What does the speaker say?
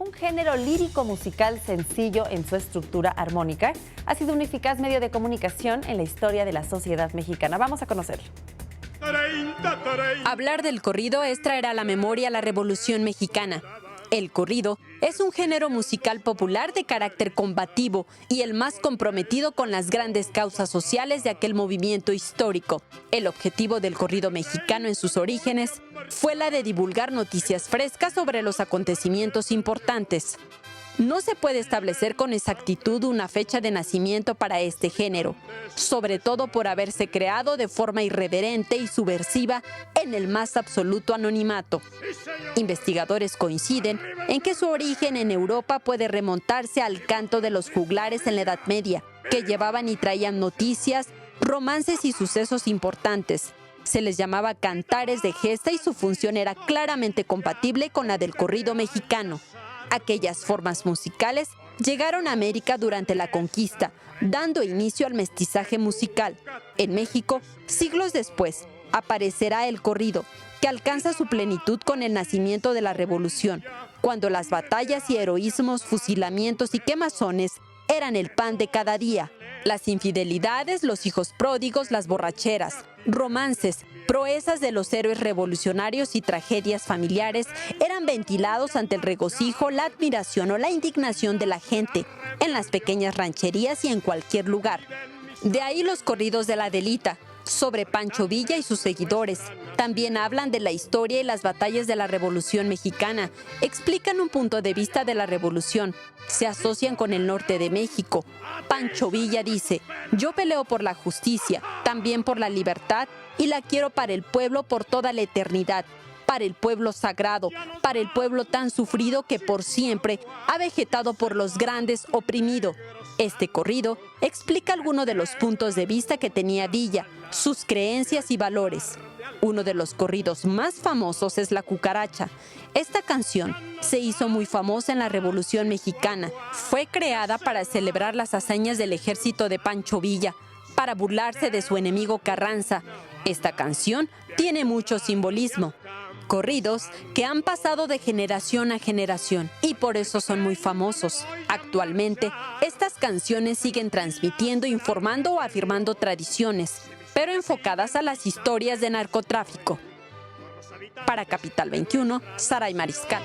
un género lírico musical sencillo en su estructura armónica, ha sido un eficaz medio de comunicación en la historia de la sociedad mexicana. Vamos a conocerlo. Hablar del corrido es traer a la memoria la Revolución Mexicana. El corrido es un género musical popular de carácter combativo y el más comprometido con las grandes causas sociales de aquel movimiento histórico. El objetivo del corrido mexicano en sus orígenes fue la de divulgar noticias frescas sobre los acontecimientos importantes. No se puede establecer con exactitud una fecha de nacimiento para este género, sobre todo por haberse creado de forma irreverente y subversiva en el más absoluto anonimato. Investigadores coinciden en que su origen en Europa puede remontarse al canto de los juglares en la Edad Media, que llevaban y traían noticias, romances y sucesos importantes. Se les llamaba cantares de gesta y su función era claramente compatible con la del corrido mexicano. Aquellas formas musicales llegaron a América durante la conquista, dando inicio al mestizaje musical. En México, siglos después, aparecerá el corrido, que alcanza su plenitud con el nacimiento de la Revolución, cuando las batallas y heroísmos, fusilamientos y quemazones eran el pan de cada día. Las infidelidades, los hijos pródigos, las borracheras, romances, proezas de los héroes revolucionarios y tragedias familiares eran ventilados ante el regocijo, la admiración o la indignación de la gente, en las pequeñas rancherías y en cualquier lugar. De ahí los corridos de la Adelita, sobre Pancho Villa y sus seguidores. También hablan de la historia y las batallas de la Revolución Mexicana, explican un punto de vista de la Revolución, se asocian con el norte de México. Pancho Villa dice: yo peleo por la justicia, también por la libertad, y la quiero para el pueblo por toda la eternidad, para el pueblo sagrado, para el pueblo tan sufrido que por siempre ha vegetado por los grandes oprimido. Este corrido explica algunos de los puntos de vista que tenía Villa, sus creencias y valores. Uno de los corridos más famosos es La Cucaracha. Esta canción se hizo muy famosa en la Revolución Mexicana. Fue creada para celebrar las hazañas del ejército de Pancho Villa, para burlarse de su enemigo Carranza. Esta canción tiene mucho simbolismo. Corridos que han pasado de generación a generación y por eso son muy famosos. Actualmente, estas canciones siguen transmitiendo, informando o afirmando tradiciones, pero enfocadas a las historias de narcotráfico. Para Capital 21, Saray Mariscal.